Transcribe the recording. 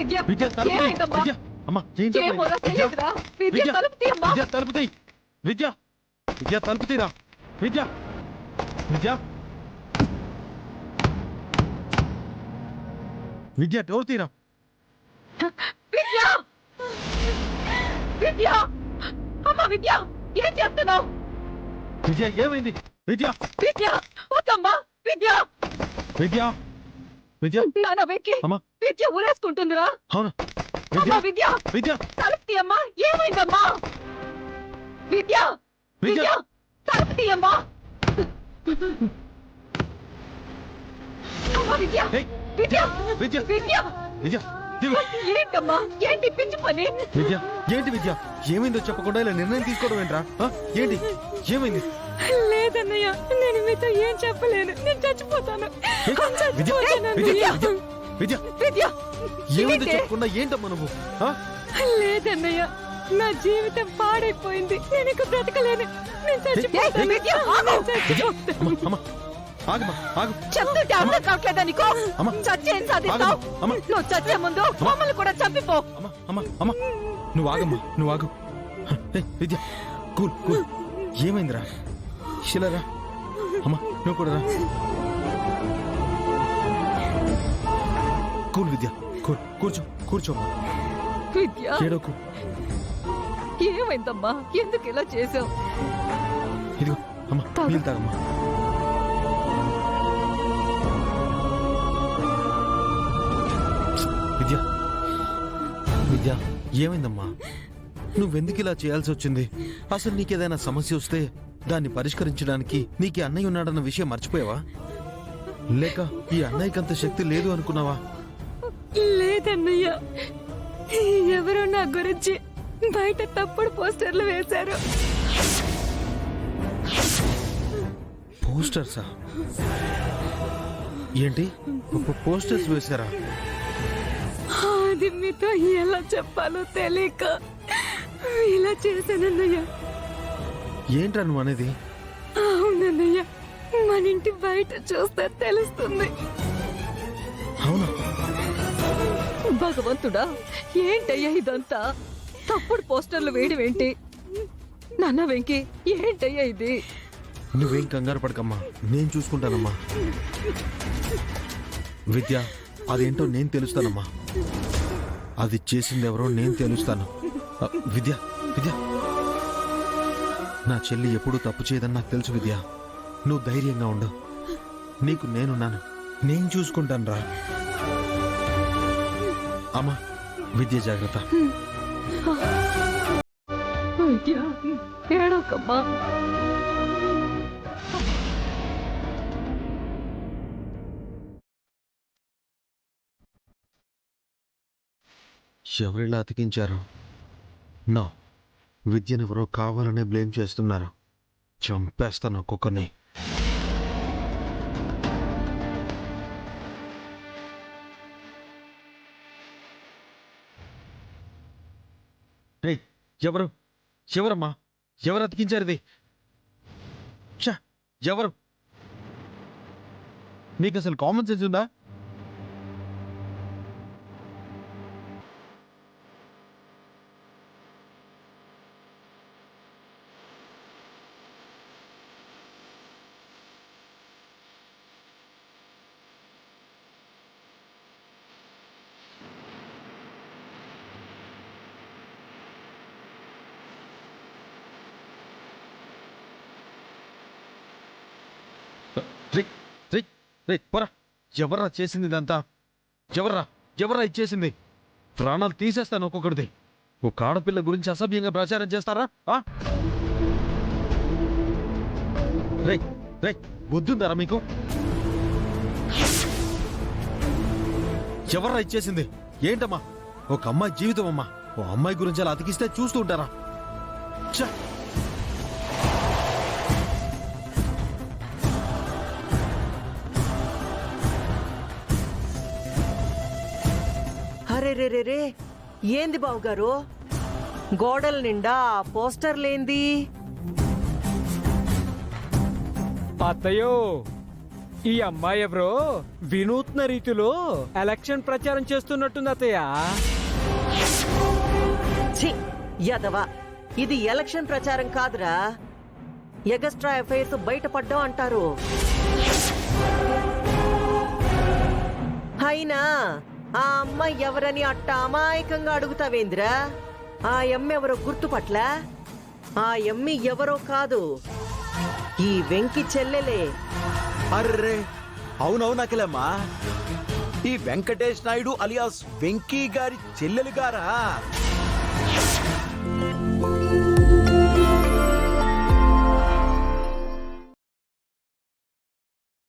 విద్య విద్య తలుపు తీయ్. ఏమైందమ్మా? విద్య అమ్మా ఏం చెప్పలేదు. ఏమోరా విద్య తెలియదురా. విద్య విద్య తలుపు తీయమ్మా. విద్య తలుపు తీయ్. విద్య విద్య తలుపు తీరా. విద్య విద్య విద్య డోర్ తీరా. విద్య విద్య అమ్మా విద్య ఏం చేస్తున్నావు? విద్య ఏమైంది? విద్య విద్య వద్దమ్మా. విద్య విద్య విద్య నాన్న వెక్కి అమ్మా విద్య ఊరేసుకుంటుందిరా. అవునా విద్య అమ్మా విద్య విద్య తలుపు తీయమ్మా. ఏమైందమ్మా? విద్య విద్య విద్య తలుపు తీయమ్మా. అమ్మా విద్య ఏయ్, విద్య విద్య విద్య విద్య దిగు. ఏంటమ్మా ఏంటి పిచ్చి పని? విద్య ఏంటి విద్య ఏమైందో చెప్పకుండా ఇలా నిర్ణయం తీసుకోవడం ఏంట్రా? ఏంటి ఏమైంది? లేదన్నయ్య, నేను మీతో ఏం చెప్పలేను. నేను చచ్చిపోతాను. విద్య విద్య విద్య విద్య విద్య ఏమైందో ఏంటి? చెప్పకుండా ఏంటమ్మా నువ్వు? లేదన్నయ్య, నా జీవితం పాడైపోయింది. నేను ఇక బ్రతకలేను. నేను చచ్చిపోతాను. విద్య, ఆగు. విద్య అమ్మా అమ్మా ఆగమ్మా ఆగు. చెప్తుంటే అర్థం కావట్లేదా నీకు? అమ్మా. చచ్చేం సాధిస్తావు? అమ్మా. నువ్వు చచ్చే ముందు మమ్మల్ని కూడా చంపిపో. అమ్మా అమ్మా అమ్మా నువ్వు ఆగమ్మా నువ్వు ఆగు. ఏయ్, విద్య కూల్ కూల్ ఏమైందిరా? శిలరా అమ్మా నువ్వు కూడా రా. కూల్ విద్య కూల్ కూర్చో కూర్చోమ్మా విద్య ఏడోకు. ఏమైందమ్మా? ఎందుకు ఇలా చేసావు? ఇదిగో అమ్మా నీళ్ళు తాగమ్మా. విద్య విద్య ఏమైందమ్మా? నువ్వెందుకు ఇలా చేయాల్సి వచ్చింది? అసలు నీకేదైనా సమస్య వస్తే దాన్ని పరిష్కరించడానికి నీకు అన్నయ్య ఉన్నాడన్న విషయం మర్చిపోయావా? లేక ఈ అన్నయ్యకంత శక్తి లేదు అనుకున్నావా? లేదన్నయ్య, ఎవరో నా గురించి బయట తప్పుడు పోస్టర్లు వేశారు. పోస్టర్సా? ఏంటి పోస్టర్స్ వేశారా? అది మీతో ఎలా చెప్పాలో తెలియక ఇలా చేశానన్నయ్య. ఏంట్రా నువ్వు అనేది? అవునన్నయ్య, మన ఇంటి బయట చూస్తే తెలుస్తుంది. అవునా? భగవంతుడా, ఏంటయ్యా ఇదంతా? తప్పుడు పోస్టర్లు వేయడం ఏంటి? నాన్న వెంకి, ఏంటయ్యా ఇది? నువ్వేం కంగారు పడకమ్మా, నేను చూసుకుంటానమ్మా. విద్య అదేంటో నేను తెలుస్తానమ్మా. అది చేసింది ఎవరో నేను తెలుస్తాను. విద్య విద్య నా చెల్లి ఎప్పుడూ తప్పు చేయదని నాకు తెలుసు విద్య. నువ్వు ధైర్యంగా ఉండు. నీకు నేనున్నాను. నేను చూసుకుంటాను రా. అమ్మా విద్య జాగ్రత్త. విద్య ఏడోకమ్మా. ఎవరిలా అతికించారు? నో, విద్యను ఎవరో కావాలనే బ్లేమ్ చేస్తున్నారు. చంపేస్తాను ఒక్కొక్కరిని. ఎవరు ఎవరమ్మా? ఎవరు అతికించారు ఇది? ఎవరు? నీకు అసలు కామన్ సెన్స్ ఉందా? పోరా. ఎవర్రా చేసింది ఇదంతా? ఎవర్రా ఇచ్చేసింది? ప్రాణాలు తీసేస్తాను ఒక్కొక్కడిది. ఒక ఆడపిల్ల గురించి అసభ్యంగా ప్రచారం చేస్తారా? బుద్ధుందారా మీకు? ఎవర్రా ఇచ్చేసింది? ఏంటమ్మా? ఒక అమ్మాయి జీవితం అమ్మా. ఓ అమ్మాయి గురించి అలా అతికిస్తే చూస్తూ ఉంటారా? రే ఏంది బావుగారు? గోడల నిండా పోస్టర్లేంది? అత్తయ్యో, ఈ అమ్మాయి ఎవరో వినూత్న రీతిలో ఎలక్షన్ ప్రచారం చేస్తున్నట్టుంది అత్తయ్య. ఛీ యాదవా, ఇది ఎలక్షన్ ప్రచారం కాదురా, ఎగస్ట్రా అఫైర్స్ బయటపడ్డం అంటారు. అయినా ఆ అమ్మాయి ఎవరని అట్ట అమాయకంగా అడుగుతావేంద్రా? ఆ ఎమ్మె ఎవరో గుర్తుపట్ల? ఆ ఎమ్మి ఎవరో కాదు, ఈ వెంకి చెల్లెలే. అర్రే అవునవును అఖిలమ్మా, ఈ వెంకటేష్ నాయుడు అలియాస్ వెంకీ గారి చెల్లెలు గారా?